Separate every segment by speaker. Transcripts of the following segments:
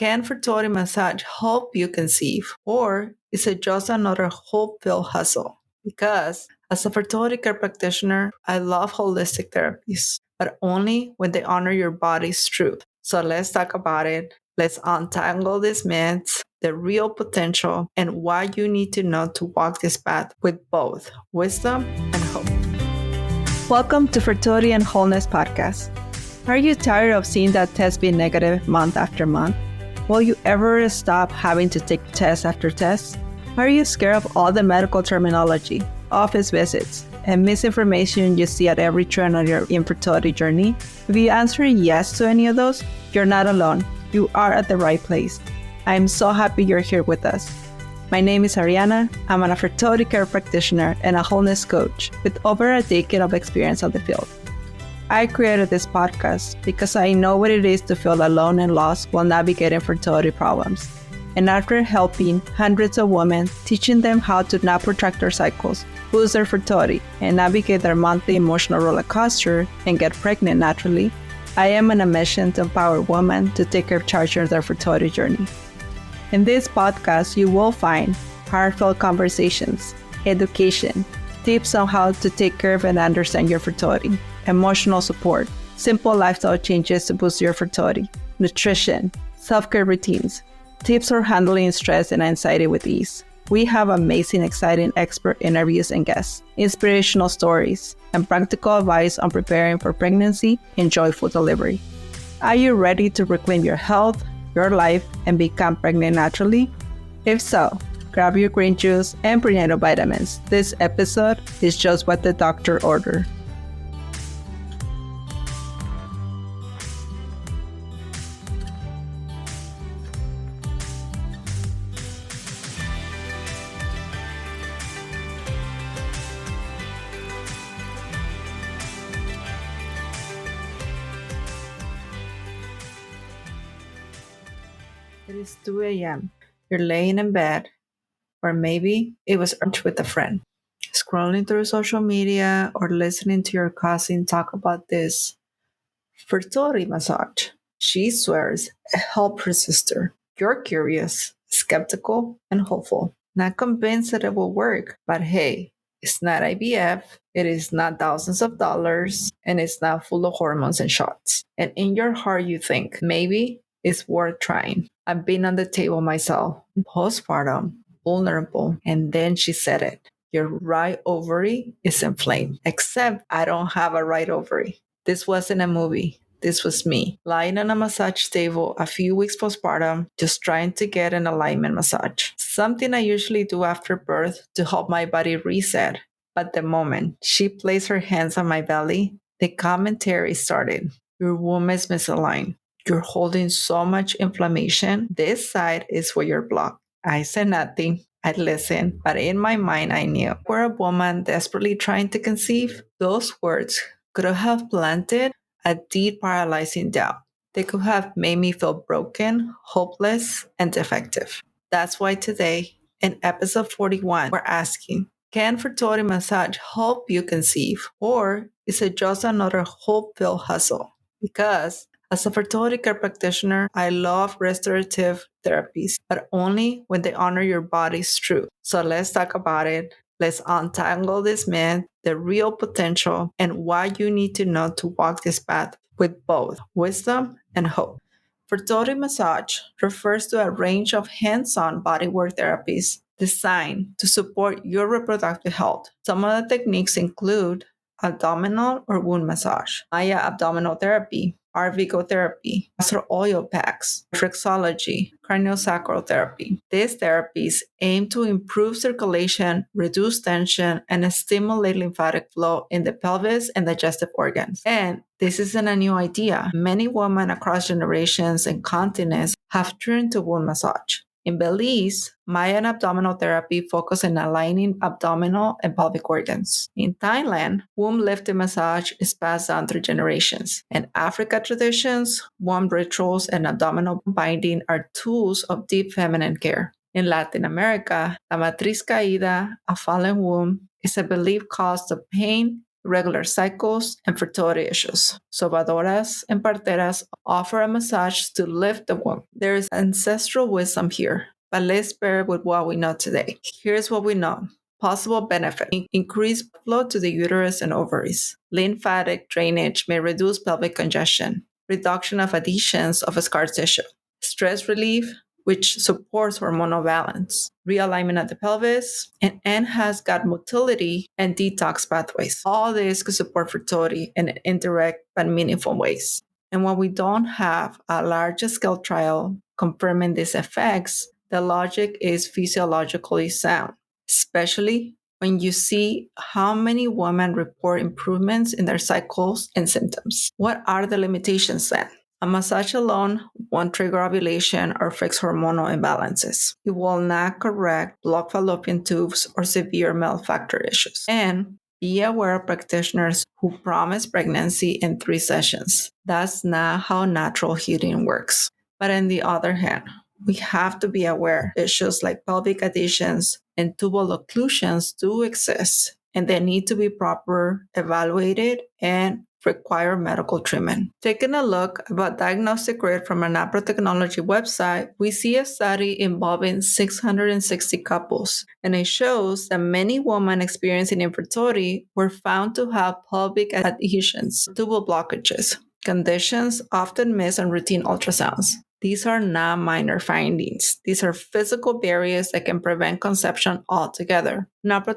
Speaker 1: Can fertility massage help you conceive, or is it just another hope-filled hustle? Because as a fertility care practitioner, I love holistic therapies, but only when they honor your body's truth. So let's talk about it. Let's untangle these myths, the real potential, and why you need to know to walk this path with both wisdom and hope. Welcome to Fertility and Wholeness Podcast. Are you tired of seeing that test be negative month after month? Will you ever stop having to take test after test? Are you scared of all the medical terminology, office visits, and misinformation you see at every turn on your infertility journey? If you answer yes to any of those, you're not alone. You are at the right place. I'm so happy you're here with us. My name is Ariana. I'm a fertility care practitioner and a wholeness coach with over a decade of experience on the field. I created this podcast because I know what it is to feel alone and lost while navigating fertility problems. And after helping hundreds of women, teaching them how to not protract their cycles, boost their fertility, and navigate their monthly emotional roller coaster and get pregnant naturally, I am on a mission to empower women to take charge of their fertility journey. In this podcast, you will find heartfelt conversations, education, tips on how to take care of and understand your fertility, emotional support, simple lifestyle changes to boost your fertility, nutrition, self-care routines, tips for handling stress and anxiety with ease. We have amazing, exciting expert interviews and guests, inspirational stories, and practical advice on preparing for pregnancy and joyful delivery. Are you ready to reclaim your health, your life, and become pregnant naturally? If so, grab your green juice and prenatal vitamins. This episode is just what the doctor ordered. It is 2 a.m. You're laying in bed, or maybe it was lunch with a friend, scrolling through social media or listening to your cousin talk about this fertility massage. She swears it helped her sister. You're curious, skeptical, and hopeful. Not convinced that it will work, but hey, it's not IVF, it is not thousands of dollars, and it's not full of hormones and shots. And in your heart, you think, maybe it's worth trying. I've been on the table myself, postpartum, vulnerable, and then she said it. Your right ovary is inflamed, except I don't have a right ovary. This wasn't a movie. This was me, lying on a massage table a few weeks postpartum, just trying to get an alignment massage. Something I usually do after birth to help my body reset. But the moment she placed her hands on my belly, the commentary started. Your womb is misaligned. You're holding so much inflammation. This side is where you're blocked. I said nothing. I listened, but in my mind, I knew. For a woman desperately trying to conceive, those words could have planted a deep, paralyzing doubt. They could have made me feel broken, hopeless, and defective. That's why today, in episode 41, we're asking, can fertility massage help you conceive, or is it just another hope-filled hustle? Because as a fertility care practitioner, I love restorative therapies, but only when they honor your body's truth. So let's talk about it. Let's untangle this myth, the real potential, and why you need to know to walk this path with both wisdom and hope. Fertility massage refers to a range of hands-on bodywork therapies designed to support your reproductive health. Some of the techniques include abdominal or wound massage, Maya abdominal therapy, Arvigo therapy, castor oil packs, reflexology, craniosacral therapy. These therapies aim to improve circulation, reduce tension, and stimulate lymphatic flow in the pelvis and digestive organs. And this isn't a new idea. Many women across generations and continents have turned to wound massage. In Belize, Mayan abdominal therapy focuses on aligning abdominal and pelvic organs. In Thailand, womb lifting massage is passed down through generations. In Africa traditions, womb rituals and abdominal binding are tools of deep feminine care. In Latin America, la matriz caída, a fallen womb, is a belief cause of pain regular cycles, and fertility issues. Sobadoras and parteras offer a massage to lift the womb. There is ancestral wisdom here, but let's bear with what we know today. Here's what we know. Possible benefit: increased flow to the uterus and ovaries. Lymphatic drainage may reduce pelvic congestion. Reduction of adhesions of scar tissue. Stress relief, which supports hormonal balance, realignment of the pelvis, and enhanced gut motility and detox pathways. All this could support fertility in indirect but meaningful ways. And while we don't have a large scale trial confirming these effects, the logic is physiologically sound, especially when you see how many women report improvements in their cycles and symptoms. What are the limitations then? A massage alone won't trigger ovulation or fix hormonal imbalances. It will not correct blocked fallopian tubes or severe male factor issues. And be aware of practitioners who promise pregnancy in 3 sessions. That's not how natural healing works. But on the other hand, we have to be aware issues like pelvic adhesions and tubal occlusions do exist, and they need to be properly evaluated and require medical treatment. Taking a look about diagnostic rate from an Apple Technology website, we see a study involving 660 couples, and it shows that many women experiencing infertility were found to have pelvic adhesions, tubal blockages, conditions often missed on routine ultrasounds. These are not minor findings. These are physical barriers that can prevent conception altogether.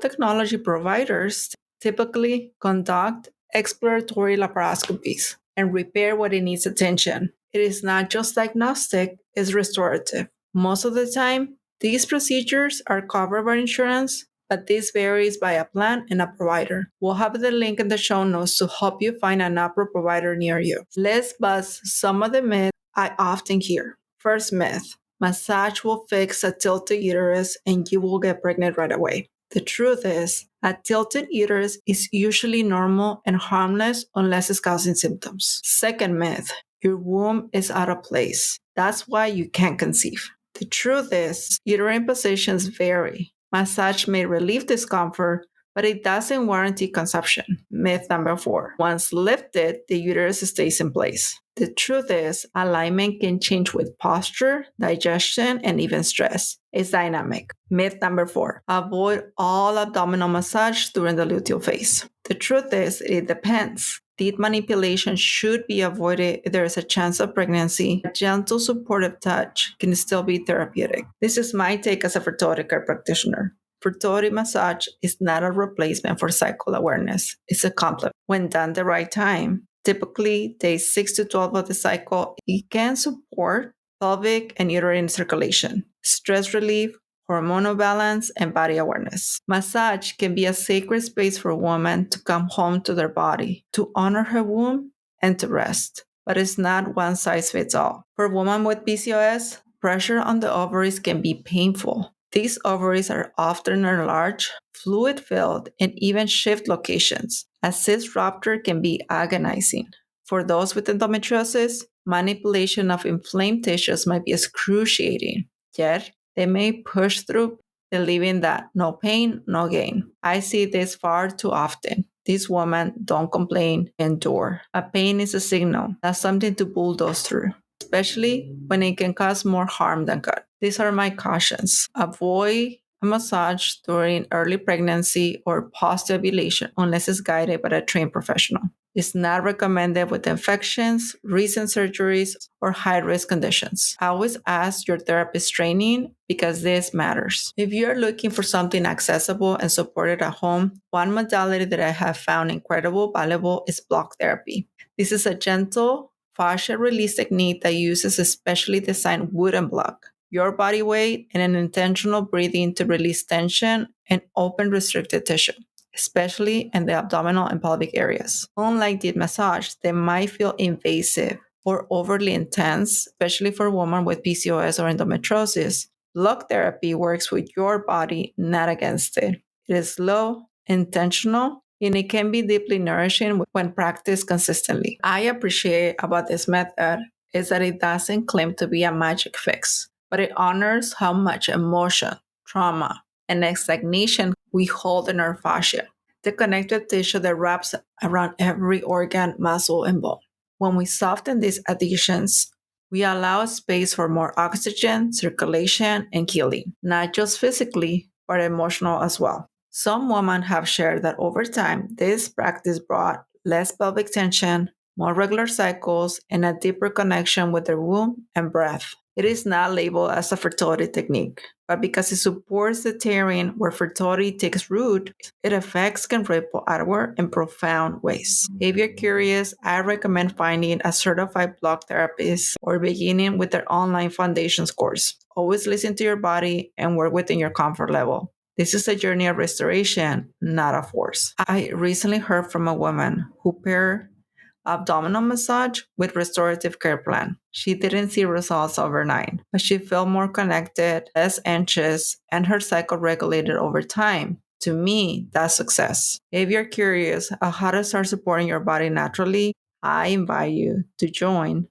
Speaker 1: Technology providers typically conduct exploratory laparoscopies and repair what it needs attention. It is not just diagnostic, it's restorative. Most of the time, these procedures are covered by insurance, but this varies by a plan and a provider. We'll have the link in the show notes to help you find an APRO provider near you. Let's bust some of the myths I often hear. First myth: massage will fix a tilted uterus and you will get pregnant right away. The truth is, a tilted uterus is usually normal and harmless unless it's causing symptoms. Second myth: your womb is out of place. That's why you can't conceive. The truth is, uterine positions vary. Massage may relieve discomfort, but it doesn't guarantee conception. Myth number 4: once lifted, the uterus stays in place. The truth is, alignment can change with posture, digestion, and even stress. It's dynamic. Myth number 4: avoid all abdominal massage during the luteal phase. The truth is, it depends. Teeth manipulation should be avoided if there is a chance of pregnancy. A gentle, supportive touch can still be therapeutic. This is my take as a fertility care practitioner. Fertility massage is not a replacement for cycle awareness. It's a complement. When done the right time, typically days 6 to 12 of the cycle, it can support pelvic and uterine circulation, stress relief, hormonal balance, and body awareness. Massage can be a sacred space for a woman to come home to their body, to honor her womb, and to rest. But it's not one size fits all. For a woman with PCOS, pressure on the ovaries can be painful. These ovaries are often enlarged, fluid-filled, and even shift locations. A cyst rupture can be agonizing. For those with endometriosis, manipulation of inflamed tissues might be excruciating. Yet, they may push through, believing that no pain, no gain. I see this far too often. These women don't complain, endure. A pain is a signal, not something to bulldoze through, especially when it can cause more harm than good. These are my cautions. Avoid a massage during early pregnancy or post-ovulation unless it's guided by a trained professional. It's not recommended with infections, recent surgeries, or high-risk conditions. Always ask your therapist training because this matters. If you're looking for something accessible and supported at home, one modality that I have found incredibly valuable is block therapy. This is a gentle, fascia release technique that uses a specially designed wooden block, your body weight, and an intentional breathing to release tension and open restricted tissue, especially in the abdominal and pelvic areas. Unlike deep massage, they might feel invasive or overly intense, especially for women with PCOS or endometriosis. Block therapy works with your body, not against it. It is slow, intentional, and it can be deeply nourishing when practiced consistently. I appreciate about this method is that it doesn't claim to be a magic fix, but it honors how much emotion, trauma, and stagnation we hold in our fascia. the connective tissue that wraps around every organ, muscle, and bone. When we soften these adhesions, we allow space for more oxygen, circulation, and healing, not just physically, but emotional as well. Some women have shared that over time, this practice brought less pelvic tension, more regular cycles, and a deeper connection with their womb and breath. It is not labeled as a fertility technique, but because it supports the terrain where fertility takes root, its effects can ripple outward in profound ways. If you're curious, I recommend finding a certified block therapist or beginning with their online foundations course. Always listen to your body and work within your comfort level. This is a journey of restoration, not a force. I recently heard from a woman who paired abdominal massage with restorative care plan. She didn't see results overnight, but she felt more connected, less anxious, and her cycle regulated over time. To me, that's success. If you're curious of how to start supporting your body naturally, I invite you to join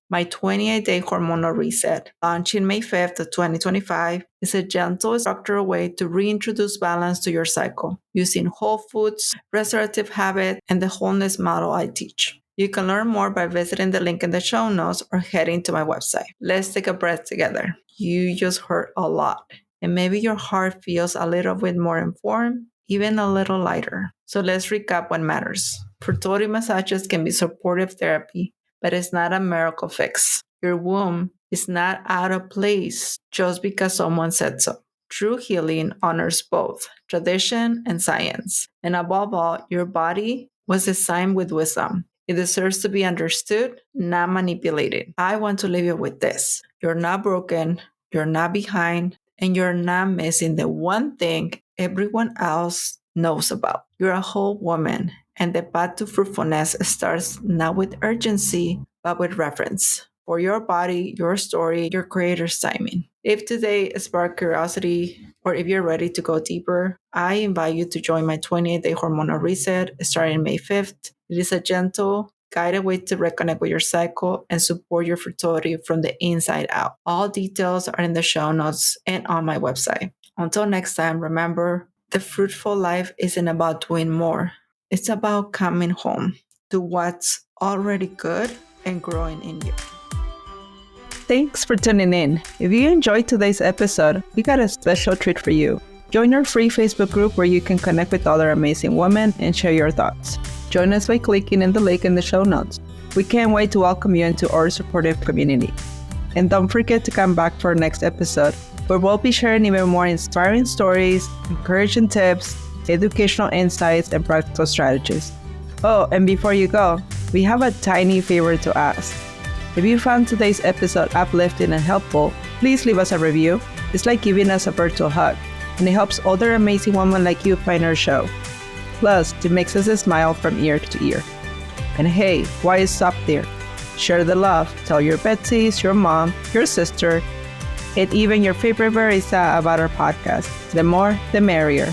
Speaker 1: my 28-day hormonal reset, launching May 5th of 2025, is a gentle, structured way to reintroduce balance to your cycle using whole foods, restorative habits, and the wholeness model I teach. You can learn more by visiting the link in the show notes or heading to my website. Let's take a breath together. You just heard a lot, and maybe your heart feels a little bit more informed, even a little lighter. So let's recap what matters. Fertility massages can be supportive therapy, but it's not a miracle fix. Your womb is not out of place just because someone said so. True healing honors both tradition and science. And above all, your body was designed with wisdom. It deserves to be understood, not manipulated. I want to leave you with this. You're not broken, you're not behind, and you're not missing the one thing everyone else knows about. You're a whole woman, and the path to fruitfulness starts not with urgency, but with reverence for your body, your story, your creator's timing. If today sparked curiosity, or if you're ready to go deeper, I invite you to join my 28-day hormonal reset starting May 5th. It is a gentle, guided way to reconnect with your cycle and support your fertility from the inside out. All details are in the show notes and on my website. Until next time, remember, the fruitful life isn't about doing more. It's about coming home to what's already good and growing in you. Thanks for tuning in. If you enjoyed today's episode, we got a special treat for you. Join our free Facebook group where you can connect with other amazing women and share your thoughts. Join us by clicking in the link in the show notes. We can't wait to welcome you into our supportive community. And don't forget to come back for our next episode, where we'll be sharing even more inspiring stories, encouraging tips, educational insights, and practical strategies. Oh, and before you go, we have a tiny favor to ask. If you found today's episode uplifting and helpful, please leave us a review. It's like giving us a virtual hug, and it helps other amazing women like you find our show. Plus, it makes us smile from ear to ear. And hey, why stop there? Share the love. Tell your Betsies, your mom, your sister, and even your favorite barista about our podcast. The more, the merrier.